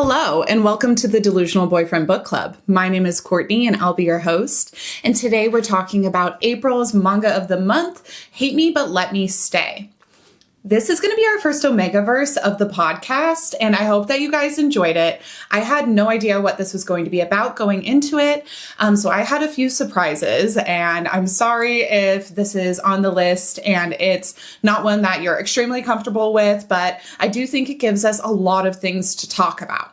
Hello, and welcome to the Delusional Boyfriend Book Club. My name is Courtney, and I'll be your host. And today we're talking about April's manga of the month, Hate Me But Let Me Stay. This is going to be our first omegaverse of the podcast, and I hope that you guys enjoyed it. I had no idea what this was going to be about going into it, so I had a few surprises, and I'm sorry if this is on the list and it's not one that you're extremely comfortable with, but I do think it gives us a lot of things to talk about.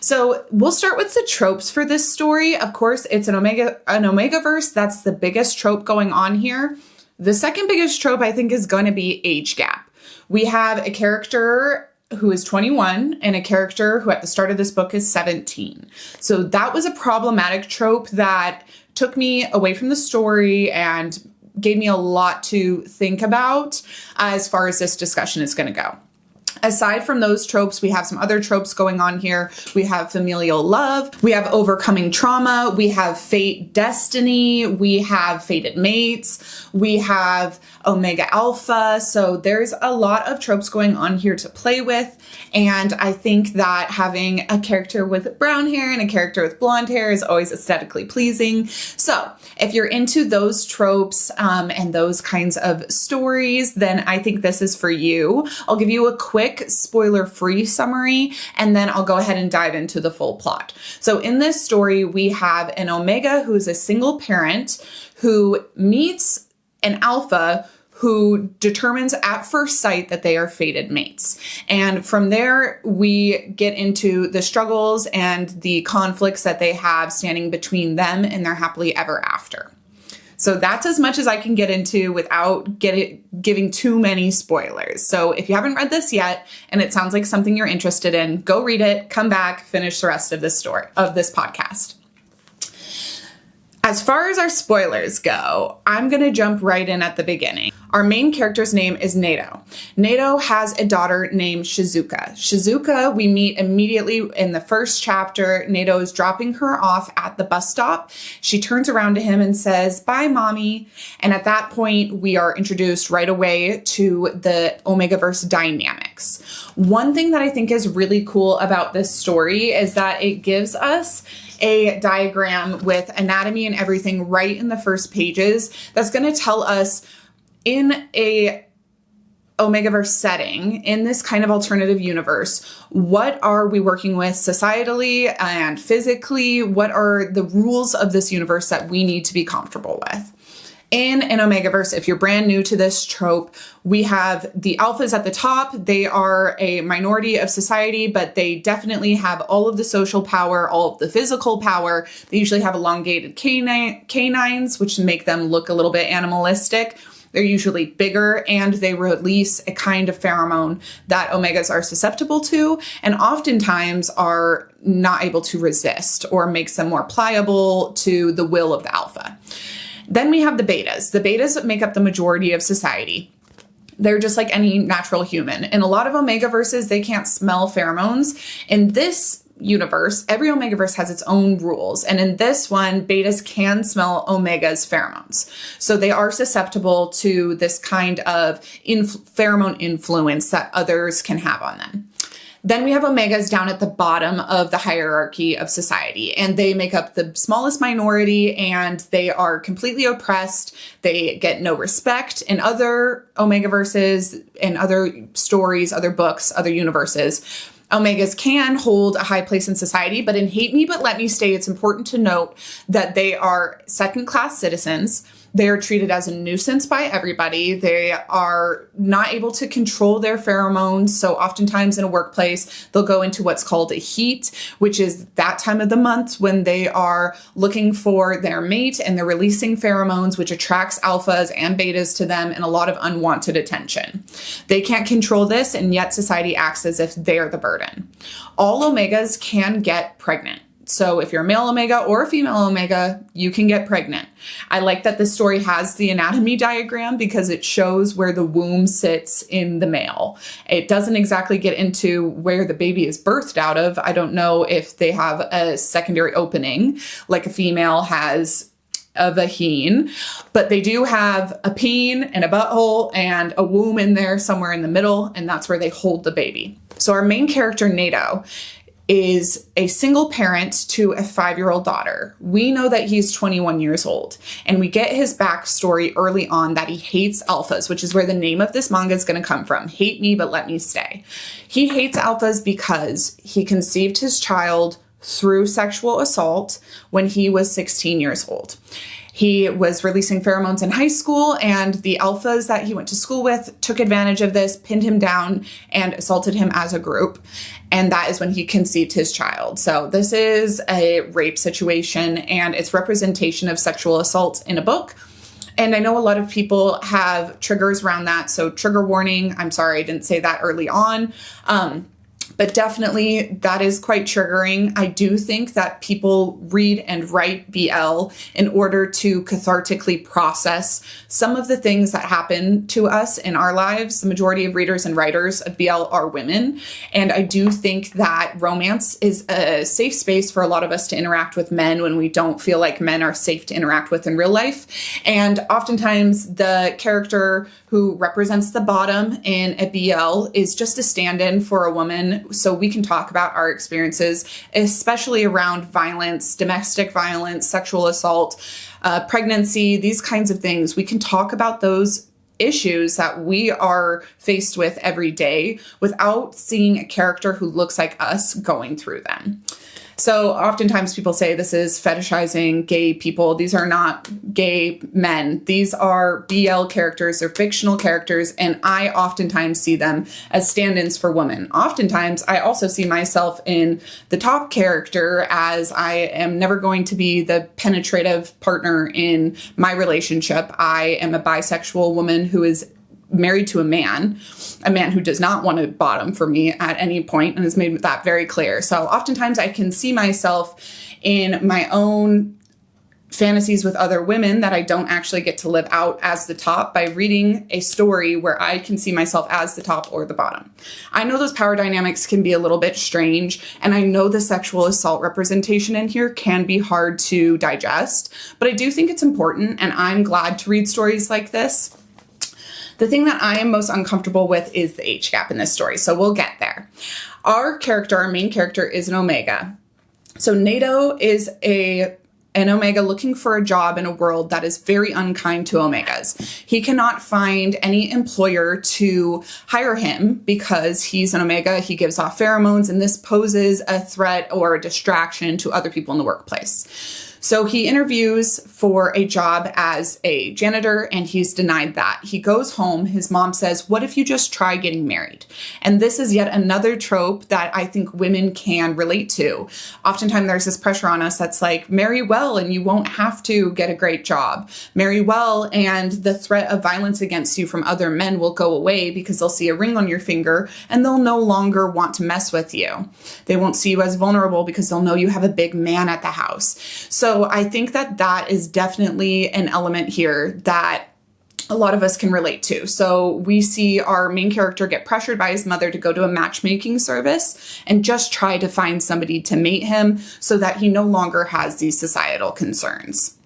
So we'll start with the tropes for this story. Of course, it's an omegaverse. That's the biggest trope going on here. The second biggest trope, I think, is going to be age gap. We have a character who is 21 and a character who at the start of this book is 17. So that was a problematic trope that took me away from the story and gave me a lot to think about as far as this discussion is going to go. Aside from those tropes, we have some other tropes going on here. We have familial love, we have overcoming trauma, we have fate, destiny, we have fated mates, we have omega alpha. So there's a lot of tropes going on here to play with. And I think that having a character with brown hair and a character with blonde hair is always aesthetically pleasing. So if you're into those tropes and those kinds of stories, then I think this is for you. I'll give you a quick spoiler-free summary, and then I'll go ahead and dive into the full plot. So in this story, we have an omega who's a single parent who meets an alpha who determines at first sight that they are fated mates. And from there, we get into the struggles and the conflicts that they have standing between them and their happily ever after. So that's as much as I can get into without giving too many spoilers. So if you haven't read this yet and it sounds like something you're interested in, go read it, come back, finish the rest of this story, of this podcast. As far as our spoilers go, I'm going to jump right in at the beginning. Our main character's name is Nato. Nato has a daughter named Shizuka. Shizuka, we meet immediately in the first chapter. Nato is dropping her off at the bus stop. She turns around to him and says, "Bye, mommy." And at that point, we are introduced right away to the omegaverse dynamics. One thing that I think is really cool about this story is that it gives us a diagram with anatomy and everything right in the first pages that's going to tell us in a omegaverse setting, in this kind of alternative universe, what are we working with societally and physically? What are the rules of this universe that we need to be comfortable with? In an omegaverse, if you're brand new to this trope, we have the alphas at the top. They are a minority of society, but they definitely have all of the social power, all of the physical power. They usually have elongated canines, which make them look a little bit animalistic. They're usually bigger, and they release a kind of pheromone that omegas are susceptible to and oftentimes are not able to resist, or makes them more pliable to the will of the alpha. Then we have the betas. The betas make up the majority of society. They're just like any natural human. In a lot of omegaverses, they can't smell pheromones. In this universe, every omegaverse has its own rules. And in this one, betas can smell omega's pheromones. So they are susceptible to this kind of pheromone influence that others can have on them. Then we have omegas down at the bottom of the hierarchy of society, and they make up the smallest minority, and they are completely oppressed. They get no respect. In other omegaverses, in other stories, other books, other universes, omegas can hold a high place in society, but in Hate Me But Let Me Stay, it's important to note that they are second-class citizens. They are treated as a nuisance by everybody. They are not able to control their pheromones. So oftentimes in a workplace, they'll go into what's called a heat, which is that time of the month when they are looking for their mate and they're releasing pheromones, which attracts alphas and betas to them and a lot of unwanted attention. They can't control this, and yet society acts as if they're the burden. All omegas can get pregnant. So if you're a male omega or a female omega, you can get pregnant. I like that this story has the anatomy diagram because it shows where the womb sits in the male. It doesn't exactly get into where the baby is birthed out of. I don't know if they have a secondary opening like a female has a vagine, but they do have a peen and a butthole and a womb in there somewhere in the middle, and that's where they hold the baby. So our main character, Nato, is a single parent to a 5-year-old daughter. We know that he's 21 years old, and we get his backstory early on that he hates alphas, which is where the name of this manga is going to come from. Hate me, but let me stay. He hates alphas because he conceived his child through sexual assault when he was 16 years old. He was releasing pheromones in high school, and the alphas that he went to school with took advantage of this, pinned him down, and assaulted him as a group. And that is when he conceived his child. So this is a rape situation, and it's representation of sexual assault in a book. And I know a lot of people have triggers around that. So trigger warning. I'm sorry, I didn't say that early on. But definitely that is quite triggering. I do think that people read and write BL in order to cathartically process some of the things that happen to us in our lives. The majority of readers and writers of BL are women. And I do think that romance is a safe space for a lot of us to interact with men when we don't feel like men are safe to interact with in real life. And oftentimes the character who represents the bottom in a BL is just a stand-in for a woman, so we can talk about our experiences, especially around violence, domestic violence, sexual assault, pregnancy, these kinds of things. We can talk about those issues that we are faced with every day without seeing a character who looks like us going through them. So oftentimes people say this is fetishizing gay people. These are not gay men. These are BL characters. They're fictional characters, and I oftentimes see them as stand-ins for women. Oftentimes, I also see myself in the top character, as I am never going to be the penetrative partner in my relationship. I am a bisexual woman who is married to a man who does not want to bottom for me at any point and has made that very clear. So oftentimes I can see myself in my own fantasies with other women that I don't actually get to live out as the top by reading a story where I can see myself as the top or the bottom. I know those power dynamics can be a little bit strange, and I know the sexual assault representation in here can be hard to digest, but I do think it's important, and I'm glad to read stories like this. The thing that I am most uncomfortable with is the age gap in this story, so we'll get there. Our main character, is an omega. So Nato is an omega looking for a job in a world that is very unkind to omegas. He cannot find any employer to hire him because he's an omega. He gives off pheromones, and this poses a threat or a distraction to other people in the workplace. So he interviews for a job as a janitor, and he's denied that. He goes home. His mom says, "What if you just try getting married?" And this is yet another trope that I think women can relate to. Oftentimes there's this pressure on us that's like, marry well and you won't have to get a great job. Marry well and the threat of violence against you from other men will go away because they'll see a ring on your finger and they'll no longer want to mess with you. They won't see you as vulnerable because they'll know you have a big man at the house. So I think that that is definitely an element here that a lot of us can relate to. So we see our main character get pressured by his mother to go to a matchmaking service and just try to find somebody to mate him so that he no longer has these societal concerns.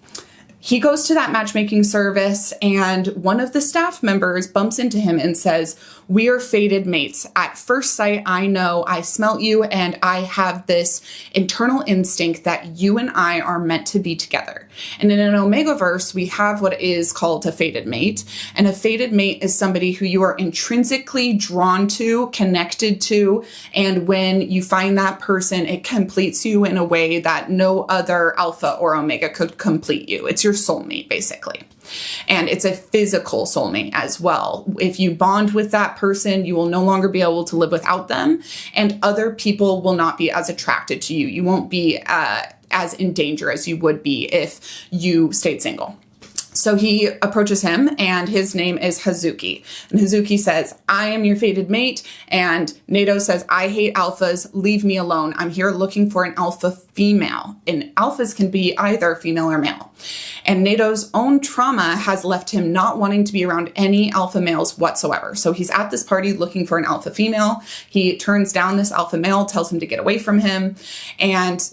He goes to that matchmaking service, and one of the staff members bumps into him and says, "We are fated mates. At first sight, I know, I smelt you, and I have this internal instinct that you and I are meant to be together." And in an omegaverse, we have what is called a fated mate. And a fated mate is somebody who you are intrinsically drawn to, connected to, and when you find that person, it completes you in a way that no other alpha or omega could complete you. It's your soulmate, basically. And it's a physical soulmate as well. If you bond with that person, you will no longer be able to live without them, and other people will not be as attracted to you. You won't be as in danger as you would be if you stayed single. So he approaches him, and his name is Hijiki. And Hijiki says, "I am your fated mate." And Nato says, "I hate alphas. Leave me alone. I'm here looking for an alpha female." And alphas can be either female or male. And Nato's own trauma has left him not wanting to be around any alpha males whatsoever. So he's at this party looking for an alpha female. He turns down this alpha male, tells him to get away from him. And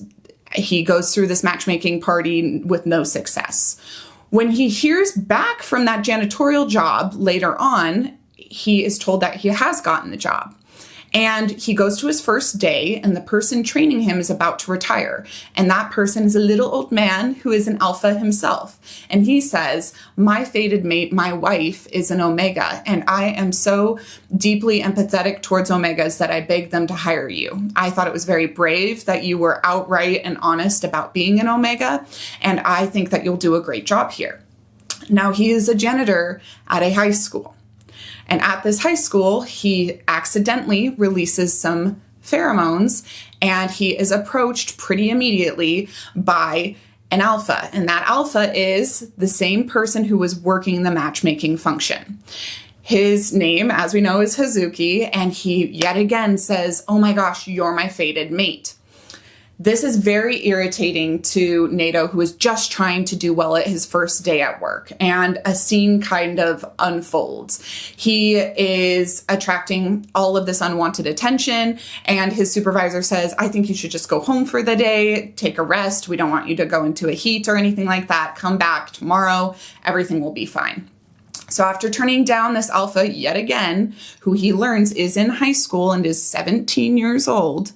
he goes through this matchmaking party with no success. When he hears back from that janitorial job later on, he is told that he has gotten the job. And he goes to his first day, and the person training him is about to retire. And that person is a little old man who is an alpha himself. And he says, my fated mate, my wife, is an omega, and I am so deeply empathetic towards omegas that I beg them to hire you. I thought it was very brave that you were outright and honest about being an omega, and I think that you'll do a great job here. Now, he is a janitor at a high school. And at this high school, he accidentally releases some pheromones, and he is approached pretty immediately by an alpha. And that alpha is the same person who was working the matchmaking function. His name, as we know, is Hijiki, and he yet again says, oh my gosh, you're my fated mate. This is very irritating to Nato, who is just trying to do well at his first day at work, and a scene kind of unfolds. He is attracting all of this unwanted attention, and his supervisor says, I think you should just go home for the day, take a rest. We don't want you to go into a heat or anything like that. Come back tomorrow. Everything will be fine. So after turning down this alpha yet again, who he learns is in high school and is 17 years old,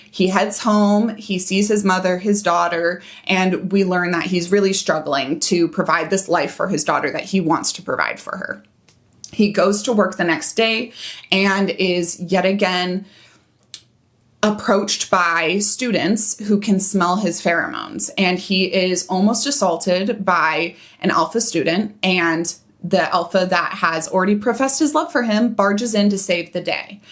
he heads home, he sees his mother, his daughter, and we learn that he's really struggling to provide this life for his daughter that he wants to provide for her. He goes to work the next day and is yet again approached by students who can smell his pheromones. And he is almost assaulted by an alpha student, and the alpha that has already professed his love for him barges in to save the day.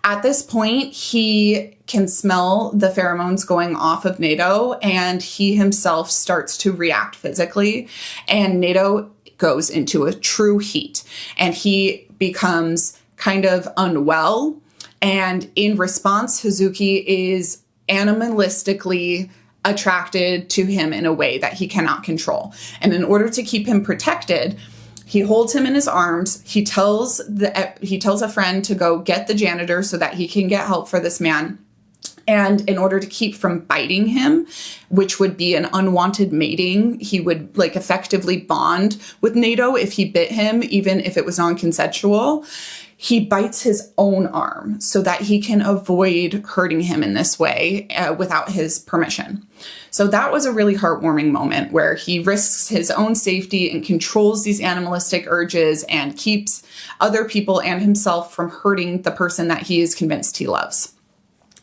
At this point, he can smell the pheromones going off of Nato, and he himself starts to react physically, and Nato goes into a true heat, and he becomes kind of unwell. And in response, Hijiki is animalistically attracted to him in a way that he cannot control. And in order to keep him protected, he holds him in his arms. He tells a friend to go get the janitor so that he can get help for this man. And in order to keep from biting him, which would be an unwanted mating, he would effectively bond with Nato if he bit him, even if it was non-consensual. He bites his own arm so that he can avoid hurting him in this way without his permission. So that was a really heartwarming moment where he risks his own safety and controls these animalistic urges and keeps other people and himself from hurting the person that he is convinced he loves.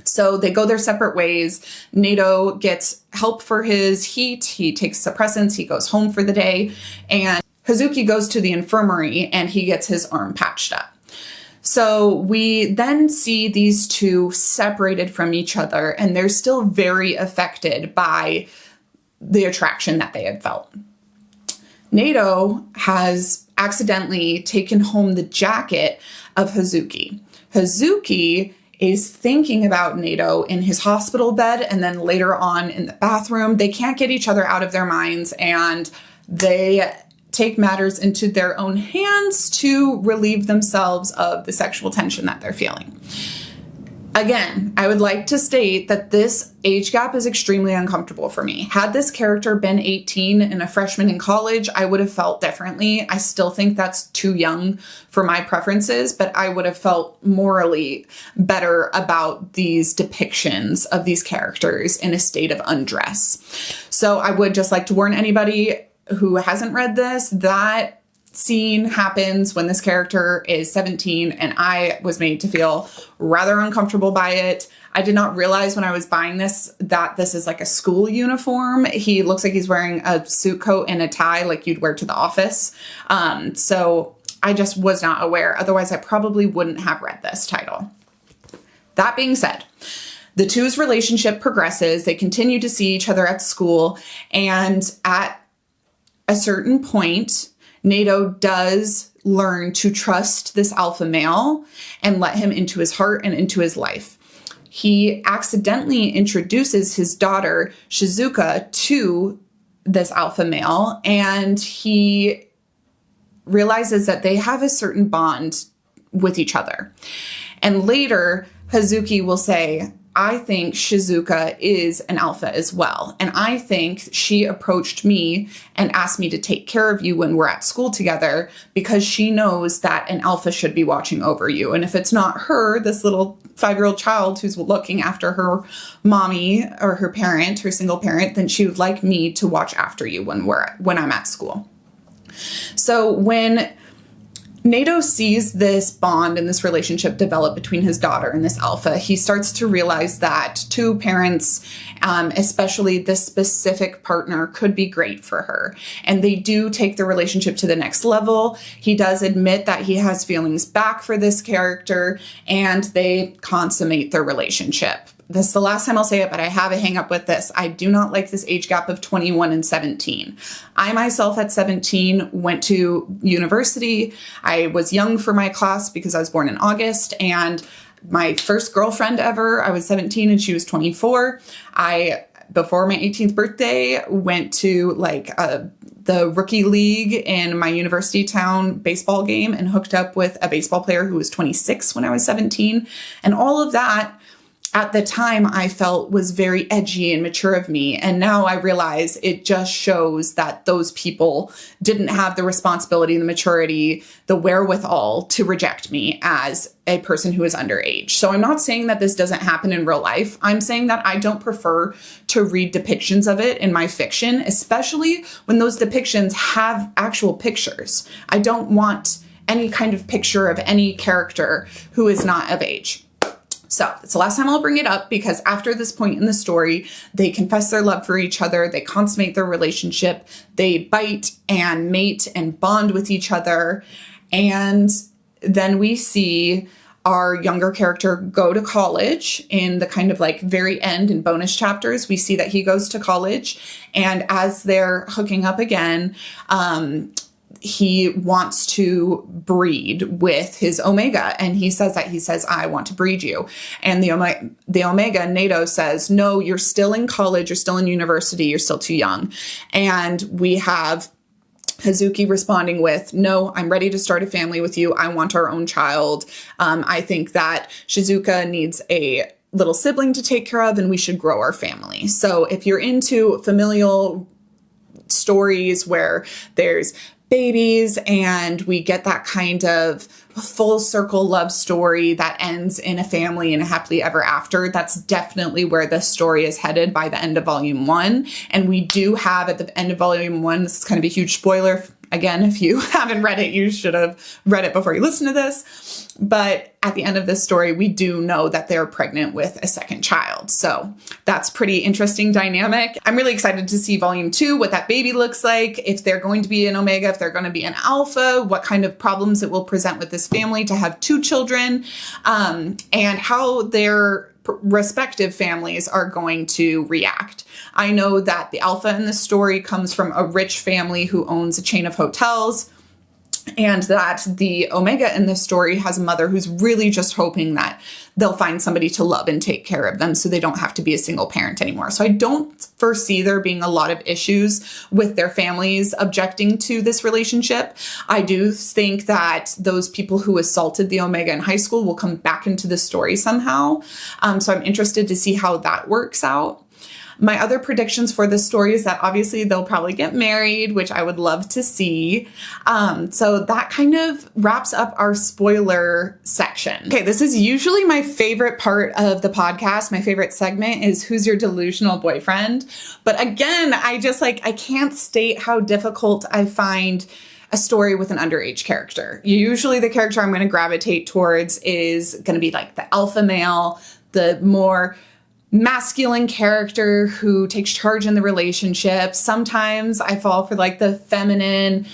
So they go their separate ways. Nato gets help for his heat. He takes suppressants. He goes home for the day. And Hijiki goes to the infirmary and he gets his arm patched up. So we then see these two separated from each other, and they're still very affected by the attraction that they had felt. Nato has accidentally taken home the jacket of Hijiki. Hijiki is thinking about Nato in his hospital bed and then later on in the bathroom. They can't get each other out of their minds, and they take matters into their own hands to relieve themselves of the sexual tension that they're feeling. Again, I would like to state that this age gap is extremely uncomfortable for me. Had this character been 18 and a freshman in college, I would have felt differently. I still think that's too young for my preferences, but I would have felt morally better about these depictions of these characters in a state of undress. So I would just like to warn anybody who hasn't read this, that scene happens when this character is 17, and I was made to feel rather uncomfortable by it. I did not realize when I was buying this that this is like a school uniform. He looks like he's wearing a suit coat and a tie like you'd wear to the office. So I just was not aware. Otherwise, I probably wouldn't have read this title. That being said, the two's relationship progresses. They continue to see each other at school, and at a certain point, Nato does learn to trust this alpha male and let him into his heart and into his life. He accidentally introduces his daughter, Shizuka, to this alpha male, and he realizes that they have a certain bond with each other. And later, Hijiki will say, I think Shizuka is an alpha as well. And I think she approached me and asked me to take care of you when we're at school together because she knows that an alpha should be watching over you. And if it's not her, this little 5-year-old child who's looking after her mommy or her parent, her single parent, then she would like me to watch after you when I'm at school. So when Nato sees this bond and this relationship develop between his daughter and this alpha, he starts to realize that two parents, especially this specific partner, could be great for her. And they do take the relationship to the next level. He does admit that he has feelings back for this character, and they consummate their relationship. This is the last time I'll say it, but I have a hang up with this. I do not like this age gap of 21 and 17. I myself at 17 went to university. I was young for my class because I was born in August, and my first girlfriend ever, I was 17 and she was 24. Before my 18th birthday, went to the rookie league in my university town baseball game and hooked up with a baseball player who was 26 when I was 17. And all of that at the time I felt was very edgy and mature of me. And now I realize it just shows that those people didn't have the responsibility, the maturity, the wherewithal to reject me as a person who is underage. So I'm not saying that this doesn't happen in real life. I'm saying that I don't prefer to read depictions of it in my fiction, especially when those depictions have actual pictures. I don't want any kind of picture of any character who is not of age. So it's the last time I'll bring it up because after this point in the story, they confess their love for each other. They consummate their relationship. They bite and mate and bond with each other. And then we see our younger character go to college in the kind of very end in bonus chapters. We see that he goes to college, and as they're hooking up again, he wants to breed with his Omega. And he says, I want to breed you. And the Omega, Nato, says, no, you're still in college. You're still in university. You're still too young. And we have Hazuki responding with, no, I'm ready to start a family with you. I want our own child. I think that Shizuka needs a little sibling to take care of, and we should grow our family. So if you're into familial stories where there's babies and we get that kind of full circle love story that ends in a family and a happily ever after, that's definitely where the story is headed by the end of volume 1. And we do have at the end of volume 1, this is kind of a huge spoiler. Again, if you haven't read it, you should have read it before you listen to this. But at the end of this story, we do know that they're pregnant with a second child. So that's pretty interesting dynamic. I'm really excited to see volume 2, what that baby looks like, if they're going to be an Omega, if they're going to be an Alpha, what kind of problems it will present with this family to have 2 children, and how their respective families are going to react. I know that the Alpha in this story comes from a rich family who owns a chain of hotels, and that the Omega in this story has a mother who's really just hoping that they'll find somebody to love and take care of them so they don't have to be a single parent anymore. So I don't foresee there being a lot of issues with their families objecting to this relationship. I do think that those people who assaulted the Omega in high school will come back into the story somehow. So I'm interested to see how that works out. My other predictions for this story is that obviously they'll probably get married, which I would love to see. So that kind of wraps up our spoiler section. Okay, this is usually my favorite part of the podcast. My favorite segment is Who's Your Delusional Boyfriend? But again, I can't state how difficult I find a story with an underage character. Usually the character I'm going to gravitate towards is going to be like the alpha male, the more masculine character who takes charge in the relationship. Sometimes I fall for the feminine,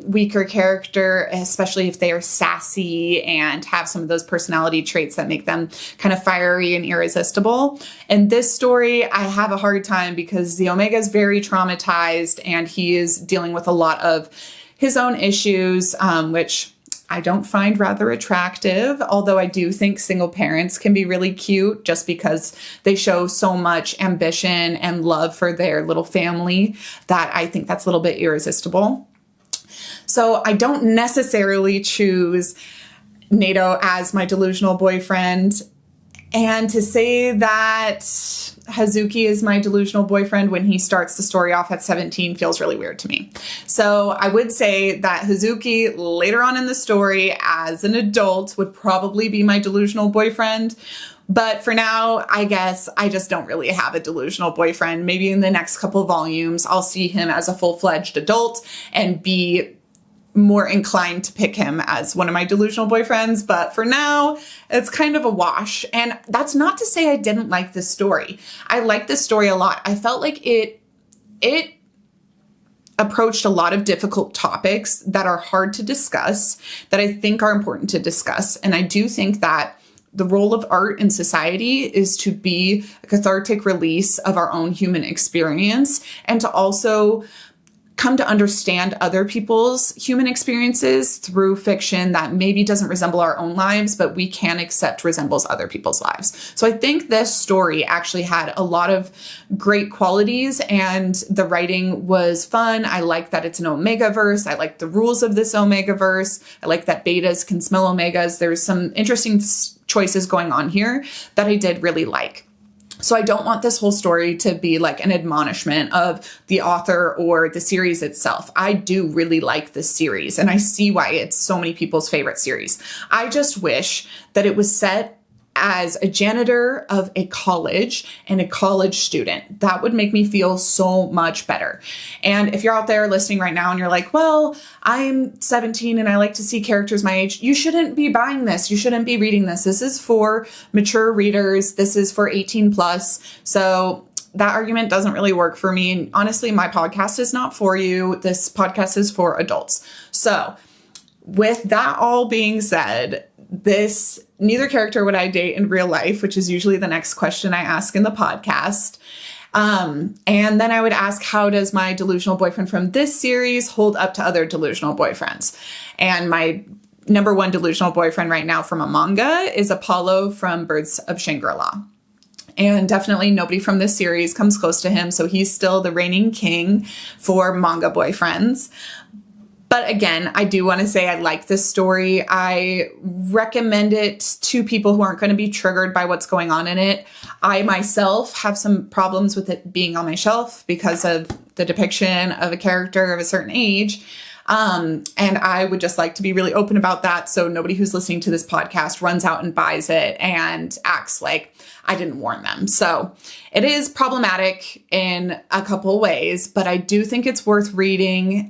weaker character, especially if they are sassy and have some of those personality traits that make them kind of fiery and irresistible. In this story, I have a hard time because the Omega is very traumatized and he is dealing with a lot of his own issues, which I don't find rather attractive, although I do think single parents can be really cute just because they show so much ambition and love for their little family that I think that's a little bit irresistible. So I don't necessarily choose Nato as my delusional boyfriend. And to say that Hijiki is my delusional boyfriend when he starts the story off at 17 feels really weird to me. So I would say that Hijiki later on in the story as an adult would probably be my delusional boyfriend. But for now, I guess I just don't really have a delusional boyfriend. Maybe in the next couple volumes, I'll see him as a full-fledged adult and be more inclined to pick him as one of my delusional boyfriends. But for now, it's kind of a wash. And that's not to say I didn't like this story. I liked this story a lot. I felt like it approached a lot of difficult topics that are hard to discuss, that I think are important to discuss. And I do think that the role of art in society is to be a cathartic release of our own human experience and to also come to understand other people's human experiences through fiction that maybe doesn't resemble our own lives, but we can accept resembles other people's lives. So I think this story actually had a lot of great qualities and the writing was fun. I like that it's an omegaverse. I like the rules of this omegaverse. I like that betas can smell omegas. There's some interesting choices going on here that I did really like. So I don't want this whole story to be like an admonishment of the author or the series itself. I do really like this series and I see why it's so many people's favorite series. I just wish that it was set as a janitor of a college and a college student. That would make me feel so much better. And if you're out there listening right now and you're like, well, I'm 17 and I like to see characters my age, you shouldn't be buying this. You shouldn't be reading this. This is for mature readers. This is for 18 plus. So that argument doesn't really work for me. And honestly, my podcast is not for you. This podcast is for adults. So with that all being said, neither character would I date in real life, which is usually the next question I ask in the podcast. And then I would ask, how does my delusional boyfriend from this series hold up to other delusional boyfriends? And my number one delusional boyfriend right now from a manga is Apollo from Birds of Shangri-La. And definitely nobody from this series comes close to him. So he's still the reigning king for manga boyfriends. But again, I do want to say I like this story. I recommend it to people who aren't going to be triggered by what's going on in it. I myself have some problems with it being on my shelf because of the depiction of a character of a certain age. And I would just like to be really open about that so nobody who's listening to this podcast runs out and buys it and acts like I didn't warn them. So it is problematic in a couple ways, but I do think it's worth reading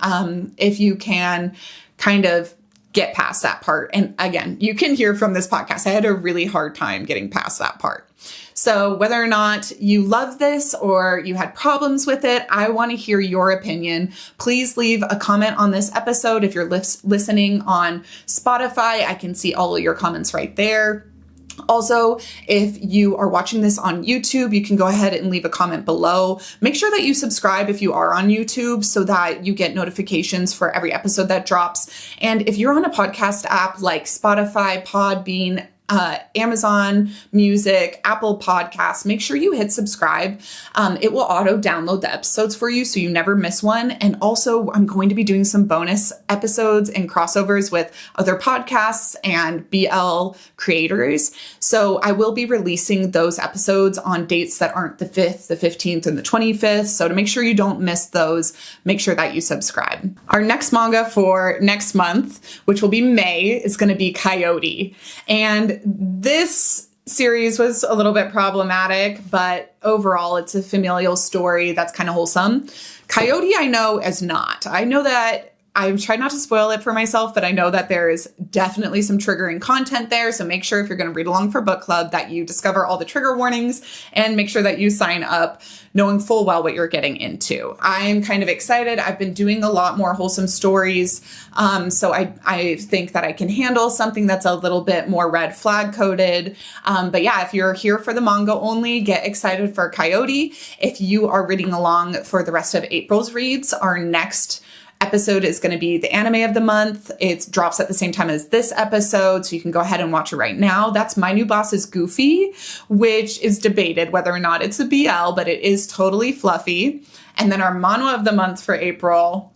if you can kind of get past that part. And again, you can hear from this podcast, I had a really hard time getting past that part. So whether or not you love this or you had problems with it, I want to hear your opinion. Please leave a comment on this episode. If you're listening on Spotify, I can see all of your comments right there. Also, if you are watching this on YouTube, you can go ahead and leave a comment below. Make sure that you subscribe if you are on YouTube so that you get notifications for every episode that drops. And if you're on a podcast app like Spotify, Podbean, Amazon Music, Apple Podcasts, make sure you hit subscribe. It will auto download the episodes for you so you never miss one. And also I'm going to be doing some bonus episodes and crossovers with other podcasts and BL creators. So I will be releasing those episodes on dates that aren't the 5th, the 15th, and the 25th. So to make sure you don't miss those, make sure that you subscribe. Our next manga for next month, which will be May, is going to be Coyote. And this series was a little bit problematic, but overall it's a familial story that's kind of wholesome. Coyote I know is not. I know that I've tried not to spoil it for myself, but I know that there is definitely some triggering content there. So make sure if you're going to read along for book club that you discover all the trigger warnings and make sure that you sign up knowing full well what you're getting into. I'm kind of excited. I've been doing a lot more wholesome stories. So I think that I can handle something that's a little bit more red flag coded. But yeah, if you're here for the manga only, get excited for Coyote. If you are reading along for the rest of April's reads, our next episode is going to be the anime of the month. It drops at the same time as this episode, so you can go ahead and watch it right now. That's My New Boss is Goofy, which is debated whether or not it's a BL, but it is totally fluffy. And then our manga of the month for April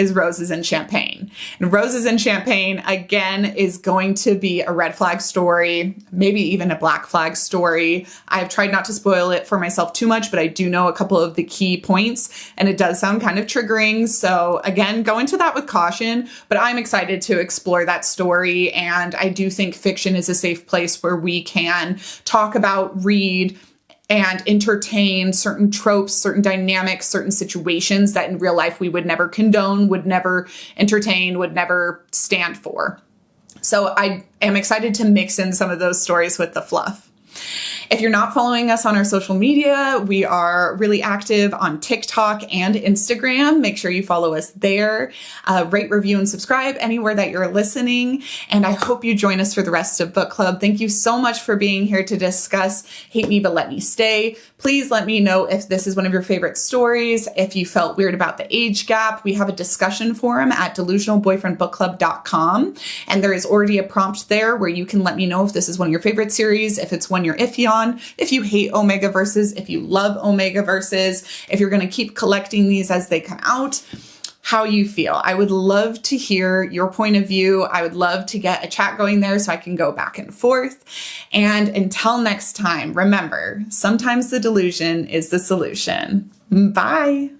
is Roses and Champagne. And Roses and Champagne, again, is going to be a red flag story, maybe even a black flag story. I've tried not to spoil it for myself too much, but I do know a couple of the key points, and it does sound kind of triggering. So again, go into that with caution, but I'm excited to explore that story. And I do think fiction is a safe place where we can talk about, read, and entertain certain tropes, certain dynamics, certain situations that in real life we would never condone, would never entertain, would never stand for. So I am excited to mix in some of those stories with the fluff. If you're not following us on our social media, we are really active on TikTok and Instagram. Make sure you follow us there. Rate, review, and subscribe anywhere that you're listening. And I hope you join us for the rest of book club. Thank you so much for being here to discuss Hate Me But Let Me Stay. Please let me know if this is one of your favorite stories, if you felt weird about the age gap. We have a discussion forum at delusionalboyfriendbookclub.com. And there is already a prompt there where you can let me know if this is one of your favorite series, if it's one you're iffy on, if you hate omegaverses, if you love omegaverses, if you're going to keep collecting these as they come out, how you feel. I would love to hear your point of view. I would love to get a chat going there so I can go back and forth. And until next time, remember, sometimes the delusion is the solution. Bye.